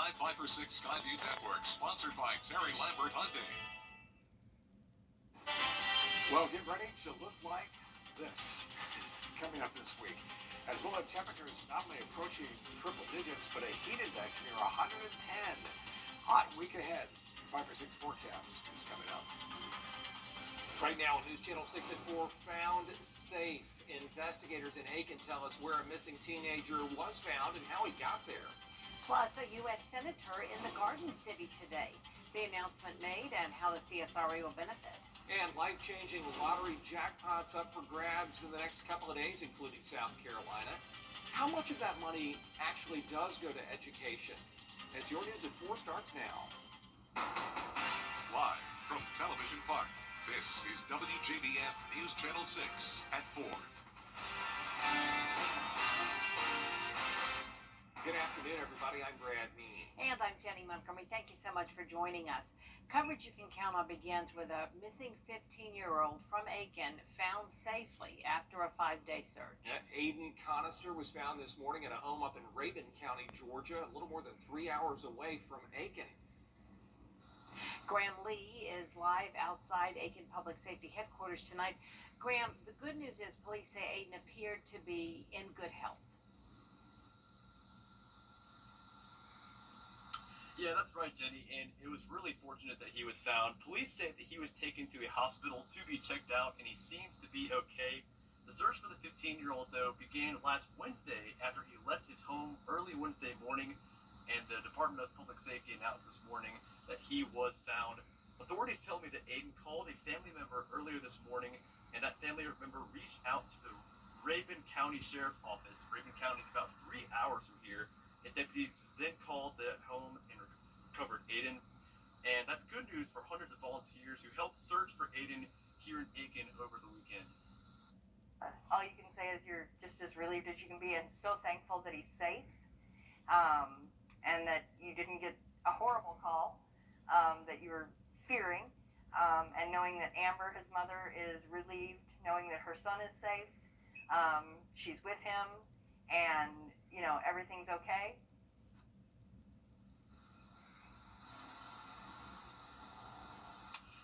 Live 5 for 6 Skyview Network, sponsored by Terry Lambert Hyundai. Well, get ready to look like this coming up this week, as we'll have temperatures not only approaching triple digits, but a heat index near 110. Hot week ahead. 5 for 6 forecast is coming up. Right now, News Channel 6 at 4, found safe. Investigators in Aiken tell us where a missing teenager was found and how he got there. Plus, a U.S. Senator in the Garden City today. The announcement made and how the CSRA will benefit. And life-changing lottery jackpots up for grabs in the next couple of days, including South Carolina. How much of that money actually does go to education? As your News at 4 starts now. Live from Television Park, this is WJBF News Channel 6 at 4. Good afternoon, everybody. I'm Brad Means. And I'm Jenny Montgomery. Thank you so much for joining us. Coverage you can count on begins with a missing 15-year-old from Aiken found safely after a 5-day search. Aiden Conister was found this morning at a home up in Rabun County, Georgia, a little more than 3 hours away from Aiken. Graham Lee is live outside Aiken Public Safety Headquarters tonight. Graham, the good news is police say Aiden appeared to be in good health. Yeah, that's right, Jenny, and it was really fortunate that he was found. Police say that he was taken to a hospital to be checked out, and he seems to be okay. The search for the 15-year-old, though, began last Wednesday after he left his home early Wednesday morning, and the Department of Public Safety announced this morning that he was found. Authorities tell me that Aiden called a family member earlier this morning, and that family member reached out to the Rabun County Sheriff's Office. Rabun County is about 3 hours from here, and deputies then called the home and recovered Aiden. And that's good news for hundreds of volunteers who helped search for Aiden here in Aiken over the weekend. All you can say is you're just as relieved as you can be and so thankful that he's safe, and that you didn't get a horrible call that you were fearing, and knowing that Amber, his mother, is relieved, knowing that her son is safe, she's with him, and, you know, everything's okay.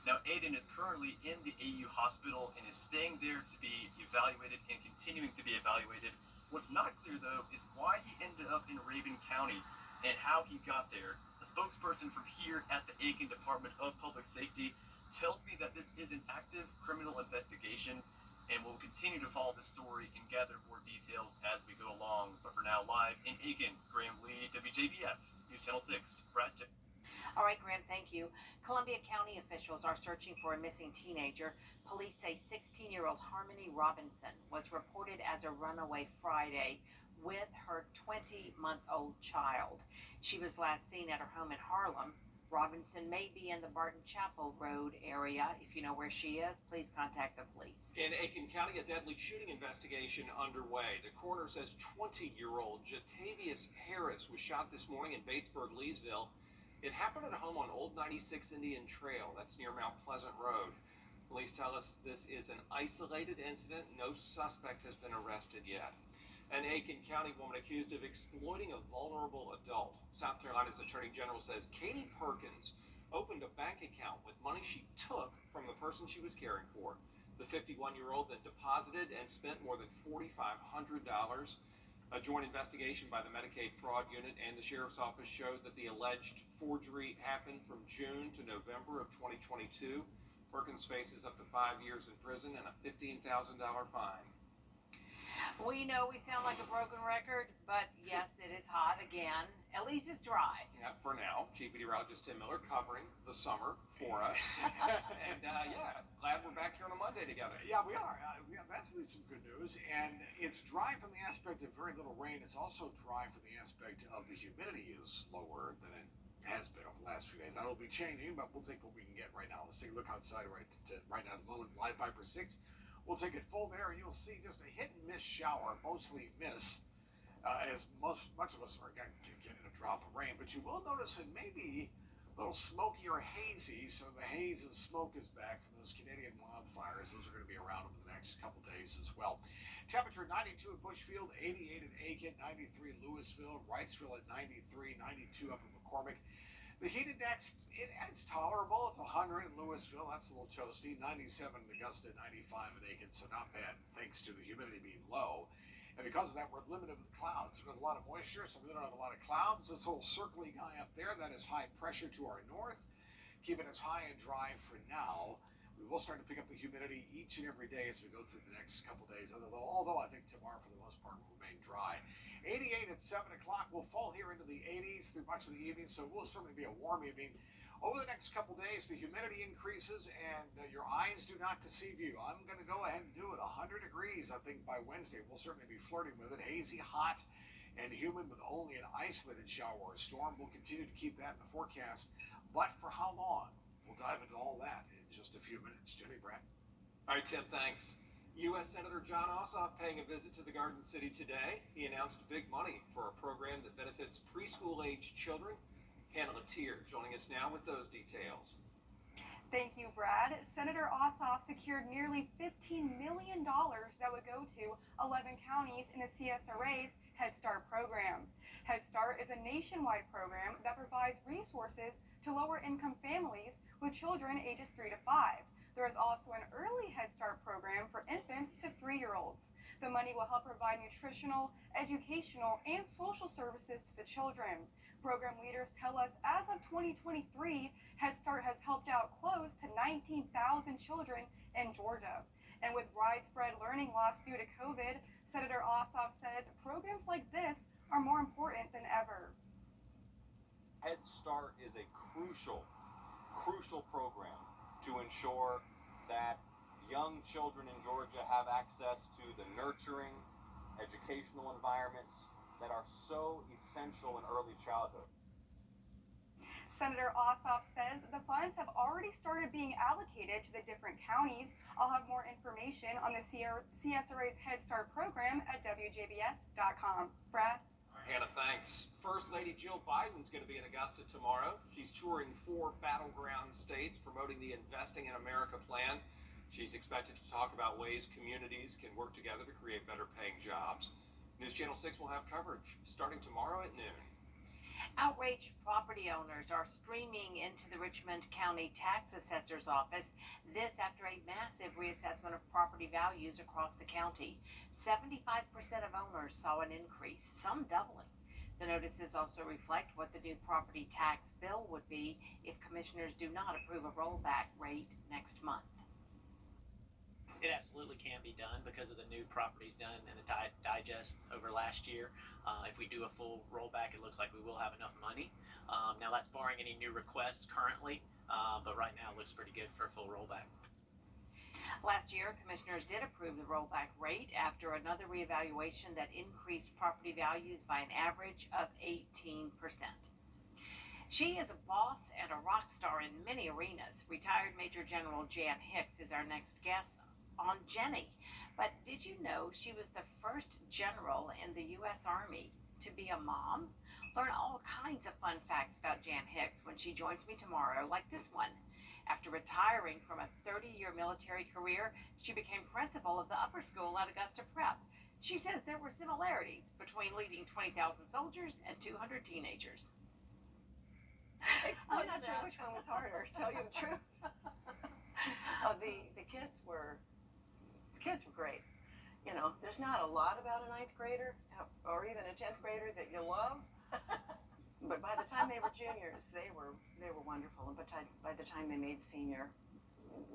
Now, Aiden is currently in the AU hospital and is staying there to be evaluated and continuing to be evaluated. What's not clear, though, is why he ended up in Rabun County and how he got there. A spokesperson from here at the Aiken Department of Public Safety tells me that this is an active criminal investigation, and we'll continue to follow the story and gather more details as we go along. But for now, live in Aiken, Graham Lee, WJBF, News Channel 6, Brad. All right, Graham, thank you. Columbia County officials are searching for a missing teenager. Police say 16-year-old Harmony Robinson was reported as a runaway Friday with her 20-month-old child. She was last seen at her home in Harlem. Robinson may be in the Barton Chapel Road area. If you know where she is, please contact the police. In Aiken County, a deadly shooting investigation underway. The coroner says 20-year-old Jatavius Harris was shot this morning in Batesburg, Leesville. It happened at a home on Old 96 Indian Trail. That's near Mount Pleasant Road. Police tell us this is an isolated incident. No suspect has been arrested yet. An Aiken County woman accused of exploiting a vulnerable adult. South Carolina's Attorney General says Katie Perkins opened a bank account with money she took from the person she was caring for. The 51-year-old then deposited and spent more than $4,500. A joint investigation by the Medicaid Fraud Unit and the Sheriff's Office showed that the alleged forgery happened from June to November of 2022. Perkins faces up to 5 years in prison and a $15,000 fine. We know we sound like a broken record, but yes, it is hot again. At least it's dry. Yeah, for now. Chief Meteorologist Tim Miller covering the summer for us. And yeah, glad we're back here on a Monday together. Yeah, we are. We have absolutely some good news, and it's dry from the aspect of very little rain. It's also dry from the aspect of the humidity is lower than it has been over the last few days. That'll be changing, but we'll take what we can get right now. Let's take a look outside right now at the moment, live 5 for 6. We'll take it full there, and you'll see just a hit and miss shower, mostly miss, as much of us are getting a drop of rain. But you will notice it maybe A little smoky or hazy, so the haze and smoke is back from those Canadian wildfires. Those are going to be around over the next couple days as well. Temperature 92 at Bushfield, 88 at Aiken, 93 at Louisville, Wrightsville at 93, 92 up in McCormick. The heat index, it's tolerable. It's 100 in Louisville. That's a little toasty. 97 in Augusta, 95 in Aiken, so not bad thanks to the humidity being low. And because of that, we're limited with clouds. We have a lot of moisture, so we don't have a lot of clouds. This little circly guy up there, that is high pressure to our north, keeping us high and dry for now. We will start to pick up the humidity each and every day as we go through the next couple days, although I think tomorrow, for the most part, will remain dry. 88 at 7 o'clock. We'll fall here into the 80s through much of the evening, so it will certainly be a warm evening. Over the next couple days, the humidity increases and your eyes do not deceive you. I'm going to go ahead and do it. 100 degrees, I think, by Wednesday. We'll certainly be flirting with it. Hazy, hot, and humid with only an isolated shower or storm. We'll continue to keep that in the forecast. But for how long? We'll dive into all that in just a few minutes. Jimmy, Brad. All right, Tim, thanks. U.S. Senator John Ossoff paying a visit to the Garden City today. He announced big money for a program that benefits preschool-age children. Hannah Latier joining us now with those details. Thank you, Brad. Senator Ossoff secured nearly $15 million that would go to 11 counties in the CSRA's Head Start program. Head Start is a nationwide program that provides resources to lower-income families with children ages 3 to 5. There is also an early Head Start program for infants to 3-year-olds. The money will help provide nutritional, educational, and social services to the children. Program leaders tell us as of 2023, Head Start has helped out close to 19,000 children in Georgia. And with widespread learning loss due to COVID, Senator Ossoff says programs like this are more important than ever. Head Start is a crucial program to ensure that young children in Georgia have access to the nurturing, educational environments that are so essential in early childhood. Senator Ossoff says the funds have already started being allocated to the different counties. I'll have more information on the CSRA's Head Start program at WJBF.com. Brad? Hannah, thanks. First Lady Jill Biden's going to be in Augusta tomorrow. She's touring 4 battleground states promoting the Investing in America plan. She's expected to talk about ways communities can work together to create better paying jobs. News Channel 6 will have coverage starting tomorrow at noon. Outraged property owners are streaming into the Richmond County Tax Assessor's office, this after a massive reassessment of property values across the county. 75% of owners saw an increase, some doubling. The notices also reflect what the new property tax bill would be if commissioners do not approve a rollback rate next month. It absolutely can be done because of the new properties done in the digest over last year. If we do a full rollback, it looks like we will have enough money. Now that's barring any new requests currently, but right now it looks pretty good for a full rollback. Last year, commissioners did approve the rollback rate after another reevaluation that increased property values by an average of 18%. She is a boss and a rock star in many arenas. Retired Major General Jan Hicks is our next guest on Jenny. But did you know she was the first general in the U.S. Army to be a mom? Learn all kinds of fun facts about Jan Hicks when she joins me tomorrow, like this one. After retiring from a 30-year military career, she became principal of the upper school at Augusta Prep. She says there were similarities between leading 20,000 soldiers and 200 teenagers. I'm not sure which one was harder, to tell you the truth. The kids were great. You know, there's not a lot about a 9th grader or even a 10th grader that you love. But by the time they were juniors, they were wonderful. And by the time they made senior,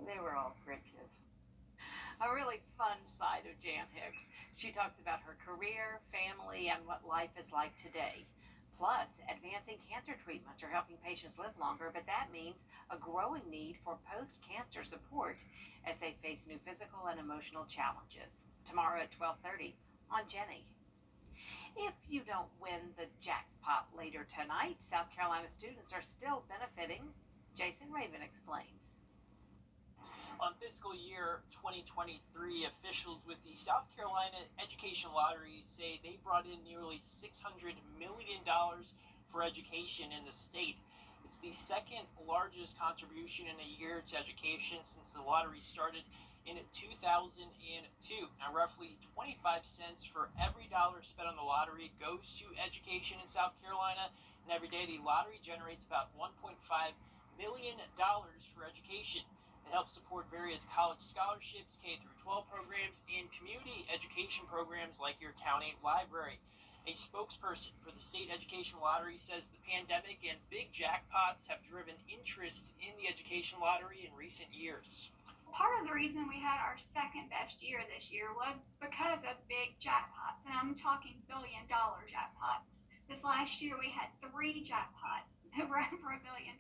they were all great kids. A really fun side of Jan Hicks. She talks about her career, family, and what life is like today. Plus, advancing cancer treatments are helping patients live longer, but that means a growing need for post-cancer support as they face new physical and emotional challenges. Tomorrow at 12:30 on Jenny. If you don't win the jackpot later tonight, South Carolina students are still benefiting. Jason Raven explains. On fiscal year 2023, officials with the South Carolina Education Lottery say they brought in nearly $600 million for education in the state. It's the second largest contribution in a year to education since the lottery started in 2002. Now, roughly 25 cents for every dollar spent on the lottery goes to education in South Carolina, and every day the lottery generates about $1.5 million for education. It helps support various college scholarships, K through 12 programs, and community education programs like your county library. A spokesperson for the state education lottery says the pandemic and big jackpots have driven interest in the education lottery in recent years. Part of the reason we had our second best year this year was because of big jackpots, and I'm talking billion-dollar jackpots. This last year we had 3 jackpots over $1 billion,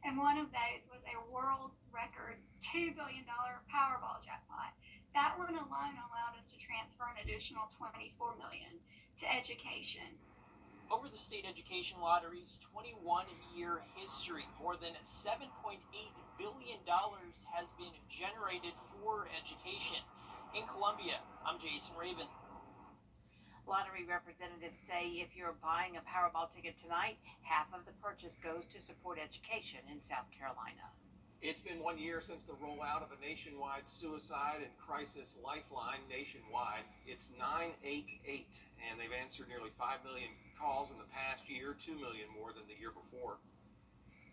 and one of those was a world record $2 billion Powerball jackpot. That one alone allowed us to transfer an additional $24 million to education. Over the state education lottery's 21-year history, more than $7.8 billion has been generated for education. In Columbia, I'm Jason Raven. Lottery representatives say if you're buying a Powerball ticket tonight, half of the purchase goes to support education in South Carolina. It's been 1 year since the rollout of a nationwide suicide and crisis lifeline nationwide. It's 988, and they've answered nearly 5 million calls in the past year, 2 million more than the year before.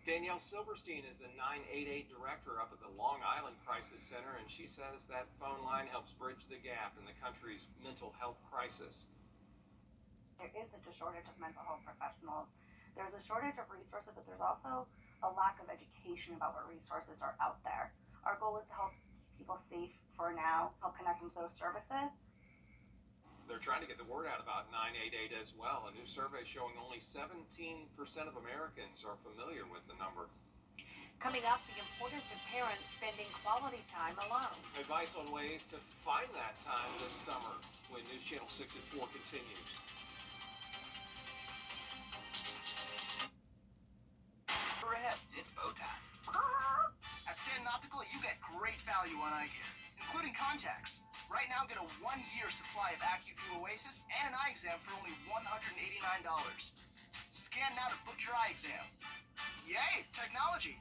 Danielle Silverstein is the 988 director up at the Long Island Crisis Center, and she says that phone line helps bridge the gap in the country's mental health crisis. There isn't a shortage of mental health professionals. There's a shortage of resources, but there's also a lack of education about what resources are out there. Our goal is to help people safe for now, help connect them to those services. They're trying to get the word out about 988 as well. A new survey showing only 17% of Americans are familiar with the number. Coming up, the importance of parents spending quality time alone. Advice on ways to find that time this summer when News Channel 6 at 4 continues. Ahead, it's bow time. At Stanton Optical, you get great value on eye gear, including contacts. Right now, get a 1-year supply of AccuView Oasis and an eye exam for only $189. Scan now to book your eye exam. Yay, technology!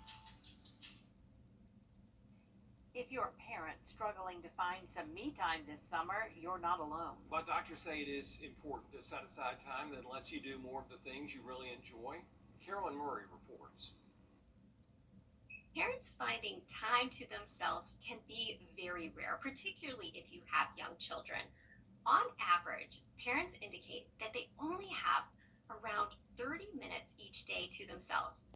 If you're a parent struggling to find some me time this summer, you're not alone. But doctors say it is important to set aside time that lets you do more of the things you really enjoy. Carolyn Murray reports. Parents finding time to themselves can be very rare, particularly if you have young children. On average, parents indicate that they only have around 30 minutes each day to themselves.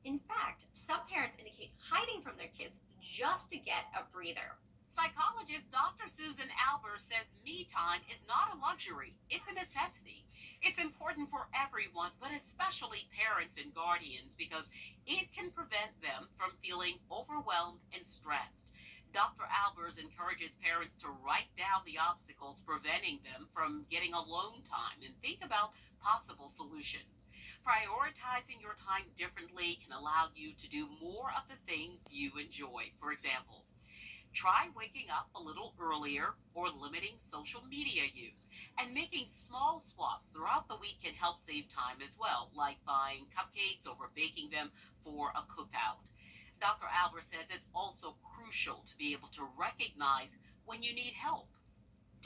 In fact, some parents indicate hiding from their kids just to get a breather. Psychologist Dr. Susan Albers says me time is not a luxury, it's a necessity. It's important for everyone, but especially parents and guardians, because it can prevent them from feeling overwhelmed and stressed. Dr. Albers encourages parents to write down the obstacles preventing them from getting alone time and think about possible solutions. Prioritizing your time differently can allow you to do more of the things you enjoy. For example, try waking up a little earlier or limiting social media use. And making small swaps throughout the week can help save time as well, like buying cupcakes over baking them for a cookout. Dr. Albert says it's also crucial to be able to recognize when you need help.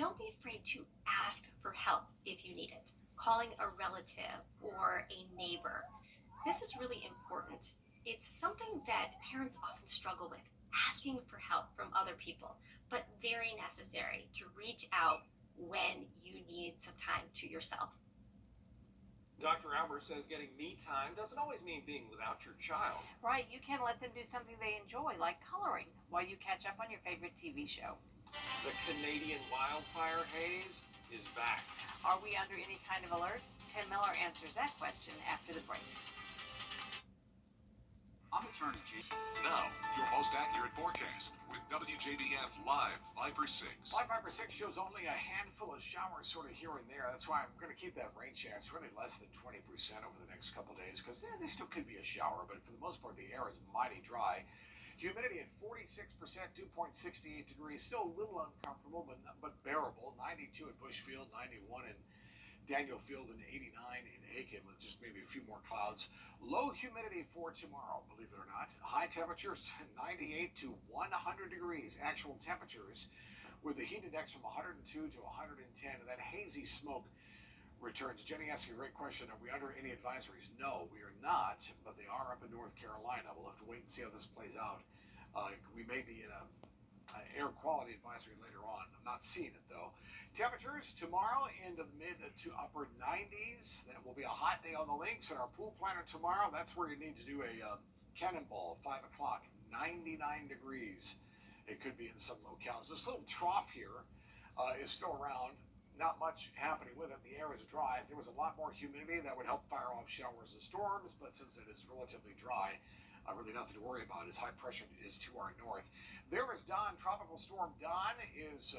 Don't be afraid to ask for help if you need it. Calling a relative or a neighbor. This is really important. It's something that parents often struggle with, asking for help from other people, but very necessary to reach out when you need some time to yourself. Dr. Albert says getting me time doesn't always mean being without your child. Right, you can let them do something they enjoy, like coloring, while you catch up on your favorite TV show. The Canadian wildfire haze is back. Are we under any kind of alerts? Tim Miller answers that question after the break. I'm Attorney G. Now, your most accurate forecast with WJBF Live Viper 6. Live Viper 6 shows only a handful of showers sort of here and there. That's why I'm going to keep that rain chance really less than 20% over the next couple days, because they still could be a shower, but for the most part, the air is mighty dry. Humidity at 46%, 2.68 degrees. Still a little uncomfortable, but bearable. 92 at Bushfield, 91 in Daniel Field, and 89 in Aiken, with just maybe a few more clouds Low humidity for tomorrow, believe it or not. High temperatures 98 to 100 degrees. Actual temperatures with the heat index from 102 to 110. And that hazy smoke returns. Jenny asking a great question. Are we under any advisories? No, we are not, but they are up in North Carolina. We'll have to wait and see how this plays out. We may be in an air quality advisory later on. I'm not seeing it though. Temperatures tomorrow into the mid to upper 90s. That will be a hot day on the links. And our pool planner tomorrow, that's where you need to do a cannonball, 5 o'clock, 99 degrees. It could be in some locales. This little trough here is still around. Not much happening with it. The air is dry. If there was a lot more humidity, that would help fire off showers and storms. But since it is relatively dry, really nothing to worry about as high pressure is to our north. There is Don. Tropical storm Don is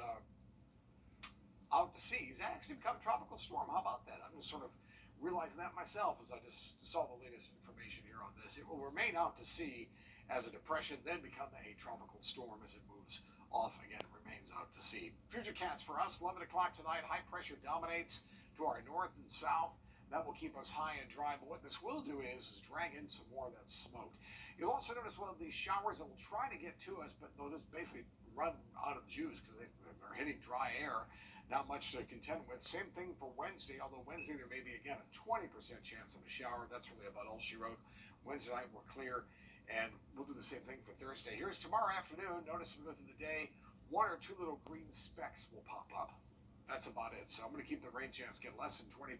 out to sea. He's actually become a tropical storm. How about that? I'm just sort of realizing that myself as I just saw the latest information here on this. It will remain out to sea as a depression, then become a tropical storm as it moves off again. It remains out to sea. Futurecast for us, 11 o'clock tonight. High pressure dominates to our north and south. That will keep us high and dry. But what this will do is drag in some more of that smoke. You'll also notice one of these showers that will try to get to us, but they'll just basically run out of juice because they're hitting dry air. Not much to contend with. Same thing for Wednesday, although Wednesday there may be, again, a 20% chance of a shower. That's really about all she wrote. Wednesday night we're clear, and we'll do the same thing for Thursday. Here's tomorrow afternoon. Notice we go through the day, 1 or 2 little green specks will pop up. That's about it. So I'm going to keep the rain chance get less than 20%.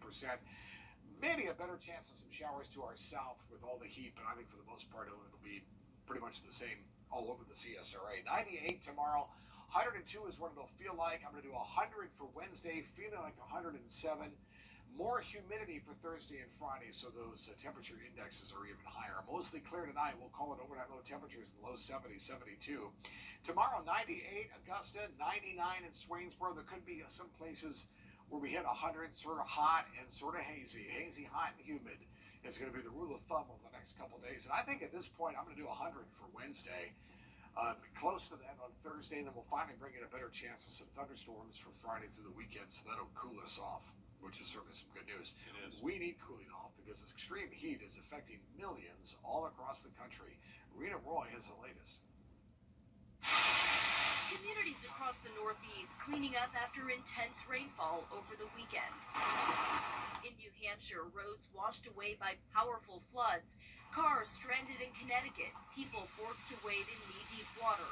Maybe a better chance of some showers to our south with all the heat, but I think for the most part it'll be pretty much the same all over the CSRA. 98 tomorrow. 102 is what it'll feel like. I'm going to do 100 for Wednesday, feeling like 107. More humidity for Thursday and Friday, so those temperature indexes are even higher. Mostly clear tonight. We'll call it overnight low temperatures in the low 70s, 72. Tomorrow, 98, Augusta, 99 in Swainsboro. There could be some places where we hit 100, sort of hot and sort of hazy. Hazy, hot, and humid is going to be the rule of thumb over the next couple of days. And I think at this point, I'm going to do 100 for Wednesday. Close to that on Thursday, and then we'll finally bring in a better chance of some thunderstorms for Friday through the weekend, so that'll cool us off, which is certainly some good news. It is. We need cooling off because extreme heat is affecting millions all across the country. Rena Roy has the latest. Communities across the Northeast cleaning up after intense rainfall over the weekend. In New Hampshire, roads washed away by powerful floods. Cars stranded in Connecticut, people forced to wade in knee-deep water.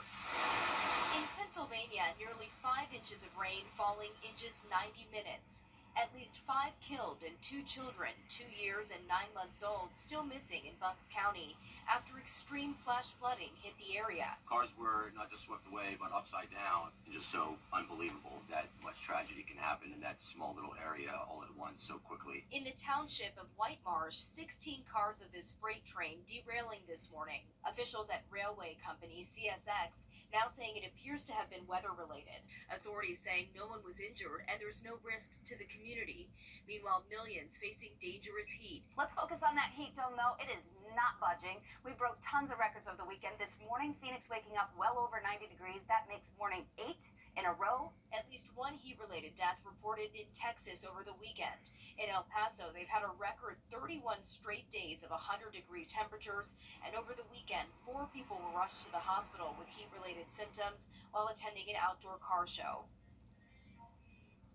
In Pennsylvania, nearly 5 inches of rain falling in just 90 minutes. At least 5 killed and 2 children, 2 years and 9 months old, still missing in Bucks County after extreme flash flooding hit the area. Cars were not just swept away, but upside down. And just so unbelievable that much tragedy can happen in that small little area all at once so quickly. In the township of White Marsh, 16 cars of this freight train derailing this morning. Officials at railway company CSX now saying it appears to have been weather-related. Authorities saying no one was injured and there's no risk to the community. Meanwhile, millions facing dangerous heat. Let's focus on that heat dome, though. It is not budging. We broke tons of records over the weekend. This morning, Phoenix waking up well over 90 degrees. That makes morning 8 in a row. At least one heat-related death reported in Texas over the weekend. In El Paso, they've had a record 31 straight days of 100-degree temperatures, and over the weekend, 4 people were rushed to the hospital with heat-related symptoms while attending an outdoor car show.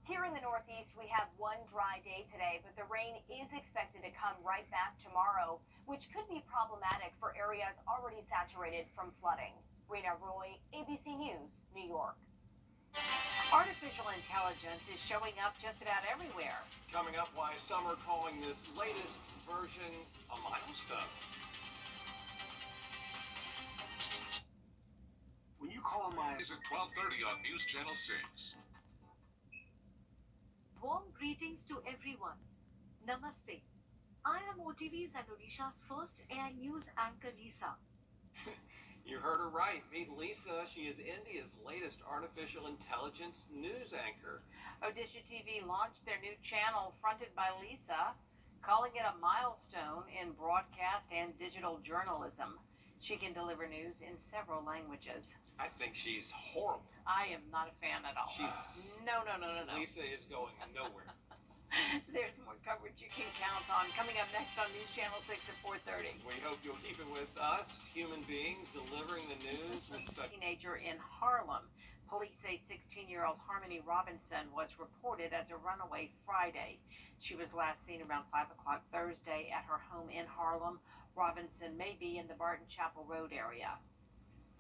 Here in the Northeast, we have one dry day today, but the rain is expected to come right back tomorrow, which could be problematic for areas already saturated from flooding. Rena Roy, ABC News, New York. Artificial intelligence is showing up just about everywhere. Coming up, why some are calling this latest version a milestone. When you call my... Is at 12:30 on News Channel 6. Warm greetings to everyone. Namaste. I am OTV's and Odisha's first air news anchor, Lisa. You heard her right. Meet Lisa. She is India's latest artificial intelligence news anchor. Odisha TV launched their new channel fronted by Lisa, calling it a milestone in broadcast and digital journalism. She can deliver news in several languages. I think she's horrible. I am not a fan at all. She's... No. Lisa is going nowhere. There's more coverage you can count on. Coming up next on News Channel 6 at 4:30. We hope you'll keep it with us, human beings delivering the news with such. Teenager in Harlem. Police say 16-year-old Harmony Robinson was reported as a runaway Friday. She was last seen around 5 o'clock Thursday at her home in Harlem. Robinson may be in the Barton Chapel Road area.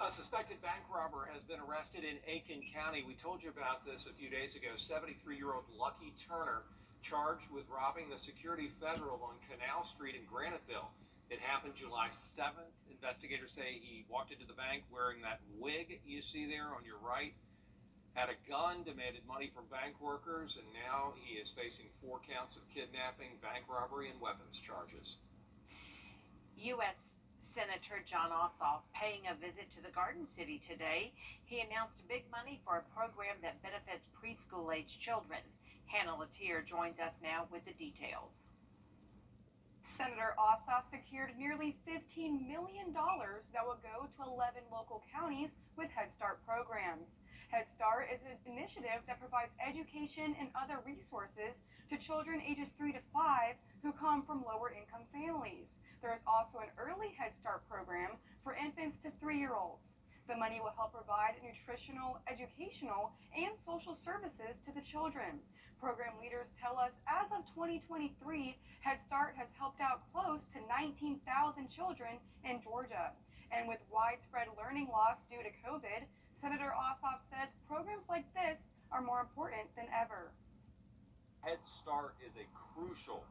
A suspected bank robber has been arrested in Aiken County. We told you about this a few days ago. 73-year-old Lucky Turner charged with robbing the Security Federal on Canal Street in Graniteville. It happened July 7th. Investigators say he walked into the bank wearing that wig you see there on your right, had a gun, demanded money from bank workers, and now he is facing 4 counts of kidnapping, bank robbery, and weapons charges. U.S. Senator John Ossoff paying a visit to the Garden City today. He announced big money for a program that benefits preschool-age children. Hannah Latier joins us now with the details. Senator Ossoff secured nearly $15 million that will go to 11 local counties with Head Start programs. Head Start is an initiative that provides education and other resources to children ages 3 to 5 who come from lower-income families. There is also an early Head Start program for infants to 3-year-olds. The money will help provide nutritional, educational, and social services to the children. Program leaders tell us as of 2023, Head Start has helped out close to 19,000 children in Georgia. And with widespread learning loss due to COVID, Senator Ossoff says programs like this are more important than ever. Head Start is a crucial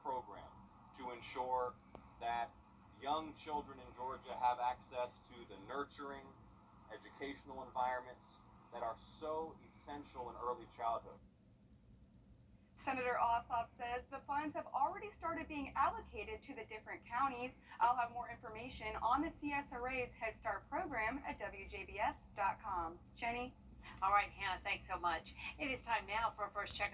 program to ensure that young children in Georgia have access to the nurturing, educational environments that are so essential in early childhood. Senator Ossoff says the funds have already started being allocated to the different counties. I'll have more information on the CSRA's Head Start program at WJBF.com. Jenny? All right, Hannah, thanks so much. It is time now for a first check